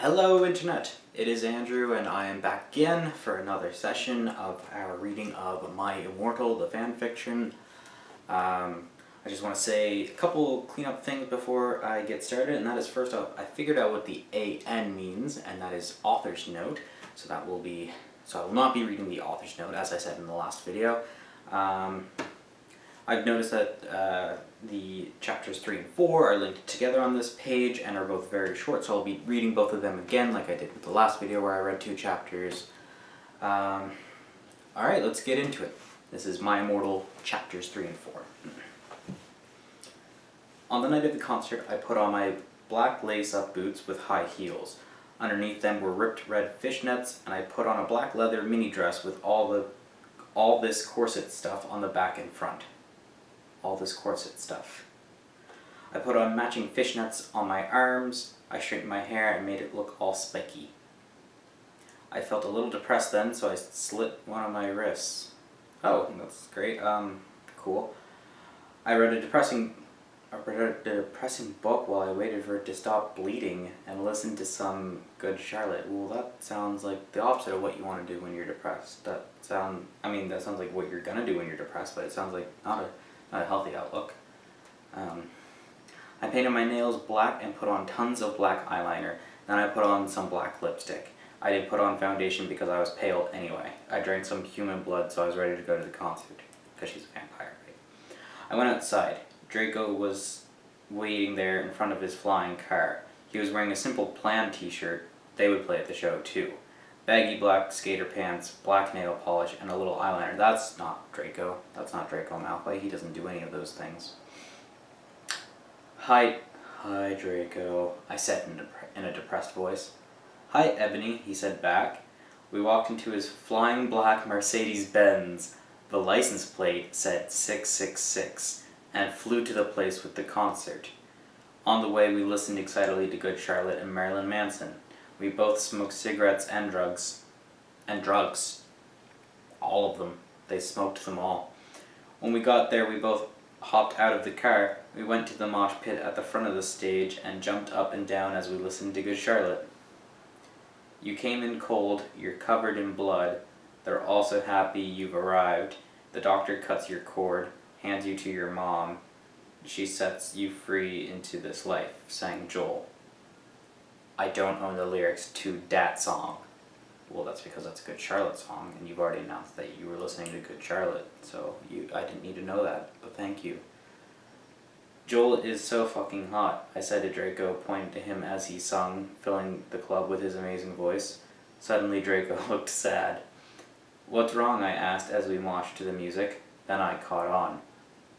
Hello Internet, it is Andrew and I am back again for another session of our reading of My Immortal, the fanfiction. I just want to say a couple cleanup things before I get started, and that is, first off, I figured out what the AN means, and that is author's note, so I will not be reading the author's note as I said in the last video. I've noticed that the chapters 3 and 4 are linked together on this page and are both very short, so I'll be reading both of them again like I did with the last video where I read 2 chapters. Alright, let's get into it. This is My Immortal, chapters 3 and 4. On the night of the concert, I put on my black lace-up boots with high heels. Underneath them were ripped red fishnets, and I put on a black leather mini dress with all this corset stuff on the back and front. All this corset stuff. I put on matching fishnets on my arms. I straightened my hair and made it look all spiky. I felt a little depressed then, so I slit one of my wrists. Oh, that's great. Cool. I read a depressing book while I waited for it to stop bleeding and listened to some Good Charlotte. Well, that sounds like the opposite of what you want to do when you're depressed. That sounds like what you're gonna do when you're depressed, but it sounds like not a healthy outlook. I painted my nails black and put on tons of black eyeliner. Then I put on some black lipstick. I didn't put on foundation because I was pale anyway. I drank some human blood, so I was ready to go to the concert. Because she's a vampire, right? I went outside. Draco was waiting there in front of his flying car. He was wearing a simple plaid t-shirt. They would play at the show too. Baggy black skater pants, black nail polish, and a little eyeliner. That's not Draco. That's not Draco Malfoy. He doesn't do any of those things. Hi Draco, I said in a depressed voice. Hi Ebony, he said back. We walked into his flying black Mercedes-Benz. The license plate said 666 and flew to the place with the concert. On the way we listened excitedly to Good Charlotte and Marilyn Manson. We both smoked cigarettes and drugs. All of them. They smoked them all. When we got there, we both hopped out of the car. We went to the mosh pit at the front of the stage and jumped up and down as we listened to Good Charlotte. You came in cold, you're covered in blood. They're all so happy you've arrived. The doctor cuts your cord, hands you to your mom. She sets you free into this life, sang Joel. I don't own the lyrics to that song. Well, that's because that's a Good Charlotte song, and you've already announced that you were listening to Good Charlotte, so I didn't need to know that, but thank you. Joel is so fucking hot, I said to Draco, pointing to him as he sung, filling the club with his amazing voice. Suddenly Draco looked sad. What's wrong, I asked as we moshed to the music. Then I caught on.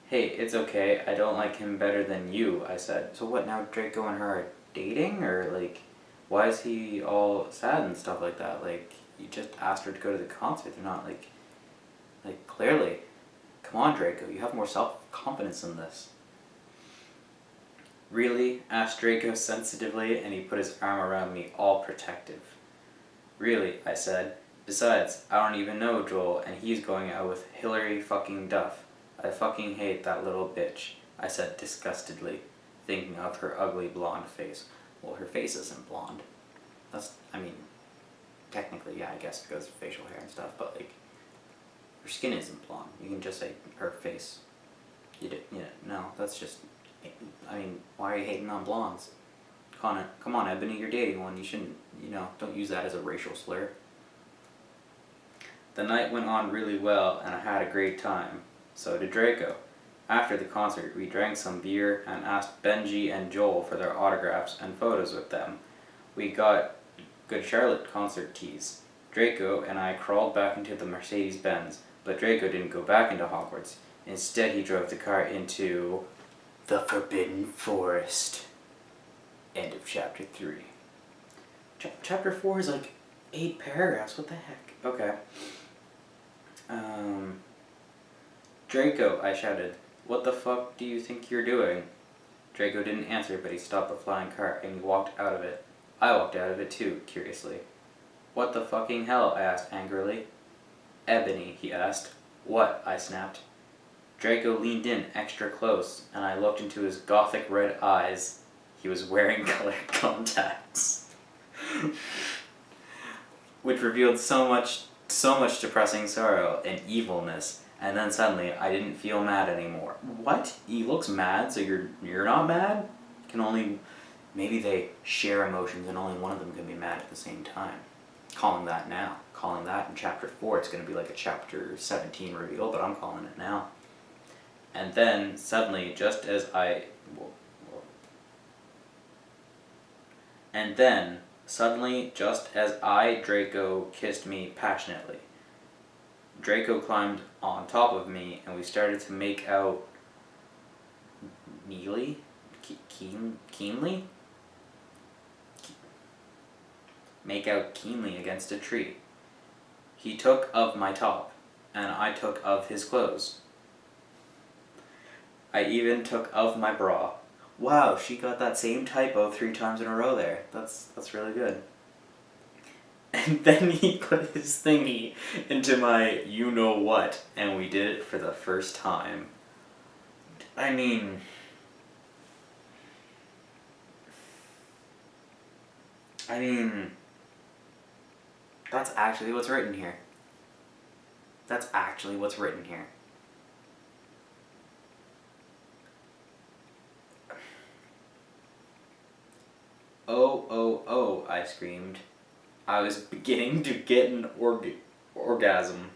Hey, it's okay, I don't like him better than you, I said. So what, now Draco and her are dating, or like, why is he all sad and stuff like that? Like, you just asked her to go to the concert. They're not like clearly. Come on, Draco, you have more self-confidence than this. Really? Asked Draco sensitively, and he put his arm around me, all protective. Really, I said. Besides, I don't even know Joel, and he's going out with Hillary fucking Duff. I fucking hate that little bitch, I said disgustedly, thinking of her ugly blonde face. Well, her face isn't blonde. Technically, yeah, I guess because of facial hair and stuff, but like, her skin isn't blonde. You can just say her face. No, that's just, why are you hating on blondes? Come on, Ebony, you're dating one. You shouldn't, don't use that as a racial slur. The night went on really well, and I had a great time. So did Draco. After the concert, we drank some beer and asked Benji and Joel for their autographs and photos with them. We got Good Charlotte concert tees. Draco and I crawled back into the Mercedes-Benz, but Draco didn't go back into Hogwarts. Instead, he drove the car into the Forbidden Forest. End of chapter 3. Chapter 4 is like 8 paragraphs. What the heck? Okay. Draco, I shouted. What the fuck do you think you're doing? Draco didn't answer, but he stopped the flying car and he walked out of it. I walked out of it too, curiously. What the fucking hell? I asked angrily. Ebony, he asked. What? I snapped. Draco leaned in extra close, and I looked into his gothic red eyes. He was wearing colored contacts. which revealed so much depressing sorrow and evilness. And then suddenly, I didn't feel mad anymore. What? He looks mad, so you're not mad? Can only maybe they share emotions, and only one of them can be mad at the same time. Calling that now. Calling that in chapter 4. It's going to be like a chapter 17 reveal, but I'm calling it now. And then suddenly, just as Draco kissed me passionately, Draco climbed on top of me, and we started to make out keenly? Make out keenly against a tree. He took of my top, and I took of his clothes. I even took of my bra. Wow, she got that same typo 3 times in a row there. That's really good. And then he put his thingy into my you-know-what, and we did it for the first time. I mean... that's actually what's written here. That's actually what's written here. Oh, I screamed. I was beginning to get an orgasm.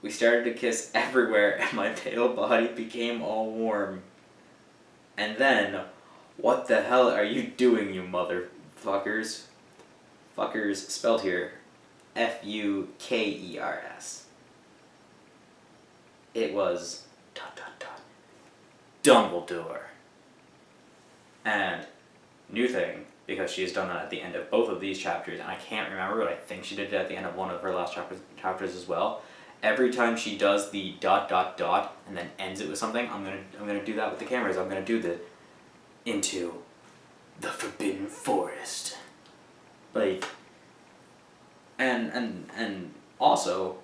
We started to kiss everywhere, and my pale body became all warm. And then, what the hell are you doing, you motherfuckers? Fuckers spelled here, F-U-K-E-R-S. It was ... Dumbledore. And new thing, because she has done that at the end of both of these chapters, and I can't remember, but I think she did it at the end of one of her last chapters as well. Every time she does the ... and then ends it with something, I'm gonna do that with the cameras. I'm gonna do the into the Forbidden Forest. Like, and also,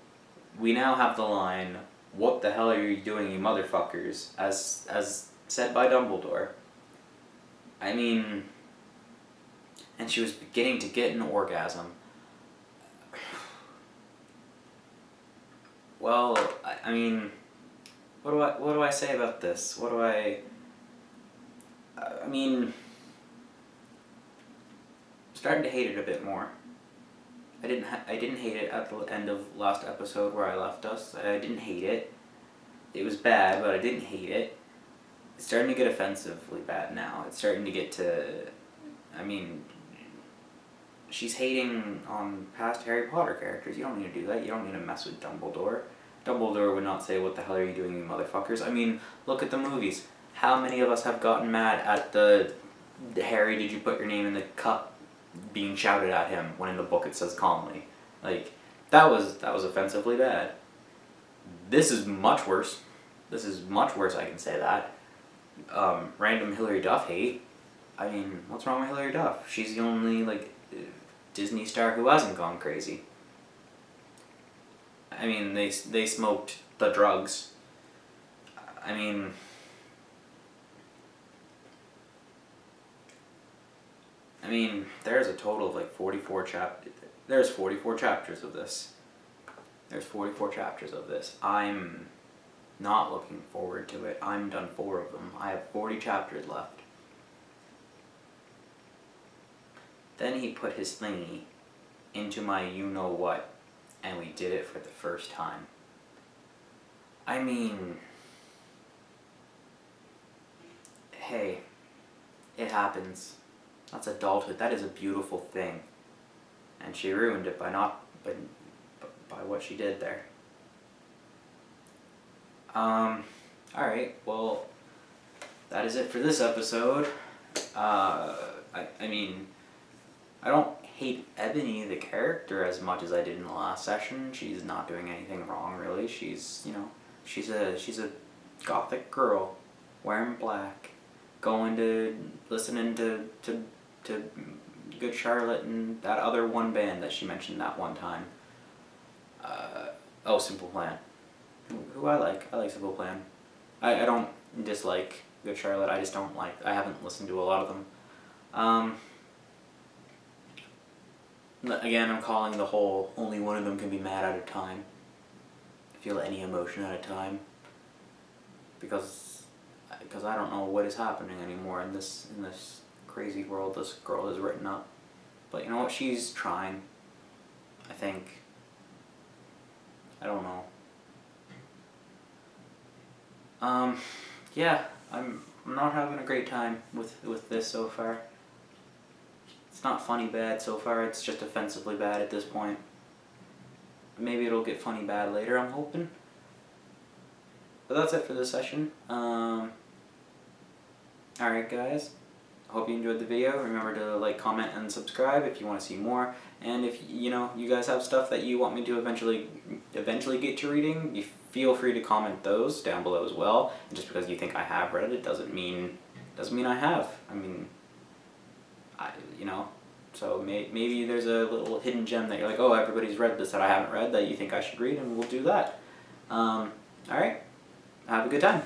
we now have the line, "What the hell are you doing, you motherfuckers?" as said by Dumbledore. I mean, and she was beginning to get an orgasm. Well, I mean, what do I say about this? I mean, I'm starting to hate it a bit more. I didn't hate it at the end of last episode where I left us. I didn't hate it. It was bad, but I didn't hate it. It's starting to get offensively bad now. It's starting to get to... I mean, she's hating on past Harry Potter characters. You don't need to do that. You don't need to mess with Dumbledore. Dumbledore would not say, "What the hell are you doing, you motherfuckers?" I mean, look at the movies. How many of us have gotten mad at the "Harry, did you put your name in the cup?" being shouted at him when in the book it says calmly? Like, that was offensively bad. This is much worse. This is much worse, I can say that. Random Hilary Duff hate. I mean, what's wrong with Hilary Duff? She's the only, Disney star who hasn't gone crazy. I mean, they smoked the drugs. I mean... there's a total of 44 chapters. There's 44 chapters of this. I'm not looking forward to it. I'm done 4 of them. I have 40 chapters left. Then he put his thingy into my you-know-what, and we did it for the first time. I mean... hey, it happens. That's adulthood. That is a beautiful thing. And she ruined it by what she did there. Alright, well, that is it for this episode. I mean, I don't hate Ebony, the character, as much as I did in the last session. She's not doing anything wrong, really. She's a gothic girl, wearing black, listening to Good Charlotte and that other one band that she mentioned that one time. Simple Plan. Who I like. I like Simple Plan. I don't dislike Good Charlotte, I just don't like... I haven't listened to a lot of them. Again, I'm calling the whole only one of them can be mad at a time. Feel any emotion at a time. Because I don't know what is happening anymore in this crazy world this girl has written up. But you know what? She's trying. I think. I don't know. Yeah, I'm not having a great time with this so far. It's not funny bad so far, it's just offensively bad at this point. Maybe it'll get funny bad later, I'm hoping. But that's it for this session. Alright guys, hope you enjoyed the video. Remember to like, comment, and subscribe if you want to see more. And if you guys have stuff that you want me to eventually get to reading, you feel free to comment those down below as well. And just because you think I have read it doesn't mean I have. I mean, so maybe there's a little hidden gem that you're like, oh, everybody's read this that I haven't read that you think I should read, and we'll do that. Alright, have a good time.